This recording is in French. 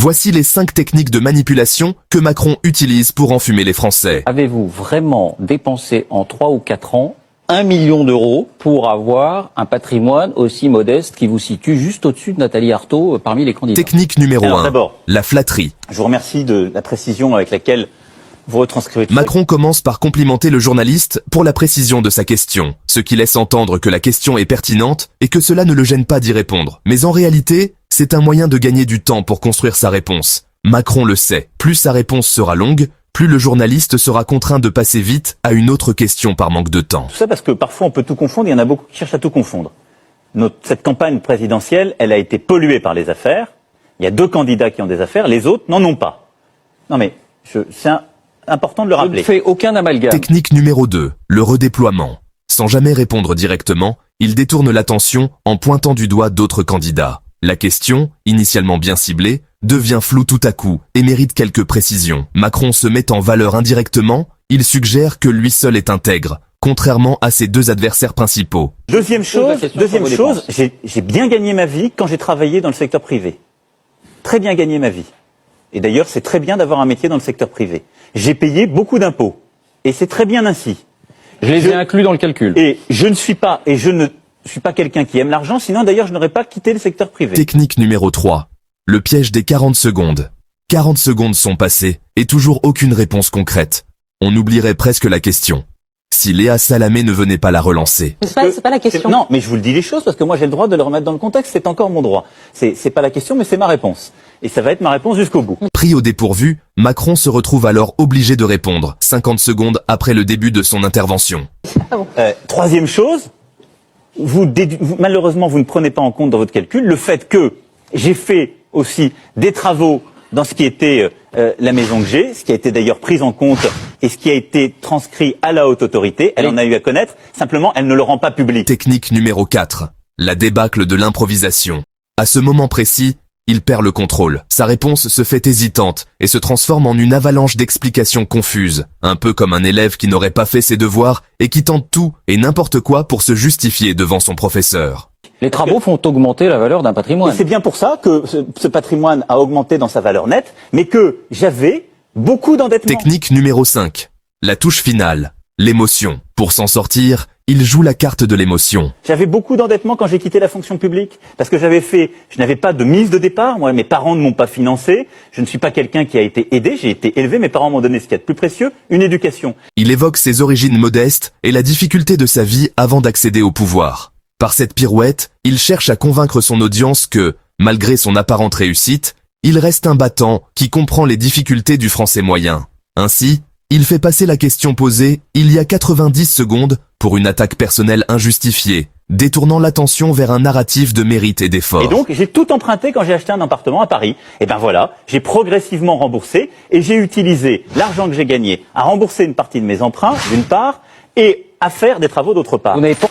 Voici les 5 techniques de manipulation que Macron utilise pour enfumer les Français. Avez-vous vraiment dépensé en 3 ou 4 ans 1 million d'euros pour avoir un patrimoine aussi modeste qui vous situe juste au-dessus de Nathalie Arthaud parmi les candidats? Technique numéro 1, d'abord, la flatterie. Je vous remercie de la précision avec laquelle vous retranscrivez tout Macron commence par complimenter le journaliste pour la précision de sa question, ce qui laisse entendre que la question est pertinente et que cela ne le gêne pas d'y répondre. Mais en réalité, c'est un moyen de gagner du temps pour construire sa réponse. Macron le sait, plus sa réponse sera longue, plus le journaliste sera contraint de passer vite à une autre question par manque de temps. Tout ça parce que parfois on peut tout confondre, il y en a beaucoup qui cherchent à tout confondre. Cette campagne présidentielle, elle a été polluée par les affaires. Il y a 2 candidats qui ont des affaires, les autres n'en ont pas. Non mais, c'est important de le rappeler. Je ne fais aucun amalgame. Technique numéro 2, le redéploiement. Sans jamais répondre directement, il détourne l'attention en pointant du doigt d'autres candidats. La question, initialement bien ciblée, devient floue tout à coup et mérite quelques précisions. Macron se met en valeur indirectement, il suggère que lui seul est intègre, contrairement à ses 2 adversaires principaux. Deuxième chose, j'ai bien gagné ma vie quand j'ai travaillé dans le secteur privé. Très bien gagné ma vie. Et d'ailleurs, c'est très bien d'avoir un métier dans le secteur privé. J'ai payé beaucoup d'impôts. Et c'est très bien ainsi. Je les ai inclus dans le calcul. Et je ne suis pas quelqu'un qui aime l'argent, sinon d'ailleurs je n'aurais pas quitté le secteur privé. Technique numéro 3. Le piège des 40 secondes. 40 secondes sont passées, et toujours aucune réponse concrète. On oublierait presque la question. Si Léa Salamé ne venait pas la relancer. C'est pas la question. Non, mais je vous le dis les choses parce que moi j'ai le droit de le remettre dans le contexte, c'est encore mon droit. C'est pas la question, mais c'est ma réponse. Et ça va être ma réponse jusqu'au bout. Pris au dépourvu, Macron se retrouve alors obligé de répondre 50 secondes après le début de son intervention. Troisième chose, malheureusement vous ne prenez pas en compte dans votre calcul le fait que j'ai fait aussi des travaux dans ce qui était la maison que j'ai, ce qui a été d'ailleurs pris en compte et ce qui a été transcrit à la haute autorité. Elle en a eu à connaître, simplement elle ne le rend pas public. Technique numéro 4. La débâcle de l'improvisation. À ce moment précis, il perd le contrôle. Sa réponse se fait hésitante et se transforme en une avalanche d'explications confuses. Un peu comme un élève qui n'aurait pas fait ses devoirs et qui tente tout et n'importe quoi pour se justifier devant son professeur. Les travaux font augmenter la valeur d'un patrimoine. Et c'est bien pour ça que ce patrimoine a augmenté dans sa valeur nette, mais que j'avais beaucoup d'endettement. Technique numéro 5. La touche finale. L'émotion. Pour s'en sortir, il joue la carte de l'émotion. J'avais beaucoup d'endettement quand j'ai quitté la fonction publique, parce que je n'avais pas de mise de départ, moi mes parents ne m'ont pas financé, je ne suis pas quelqu'un qui a été aidé, j'ai été élevé, mes parents m'ont donné ce qu'il y a de plus précieux, une éducation. Il évoque ses origines modestes et la difficulté de sa vie avant d'accéder au pouvoir. Par cette pirouette, il cherche à convaincre son audience que, malgré son apparente réussite, il reste un battant qui comprend les difficultés du français moyen. Ainsi, il fait passer la question posée il y a 90 secondes pour une attaque personnelle injustifiée, détournant l'attention vers un narratif de mérite et d'effort. Et donc, j'ai tout emprunté quand j'ai acheté un appartement à Paris. Et ben voilà, j'ai progressivement remboursé et j'ai utilisé l'argent que j'ai gagné à rembourser une partie de mes emprunts, d'une part, et à faire des travaux d'autre part. Vous n'avez pas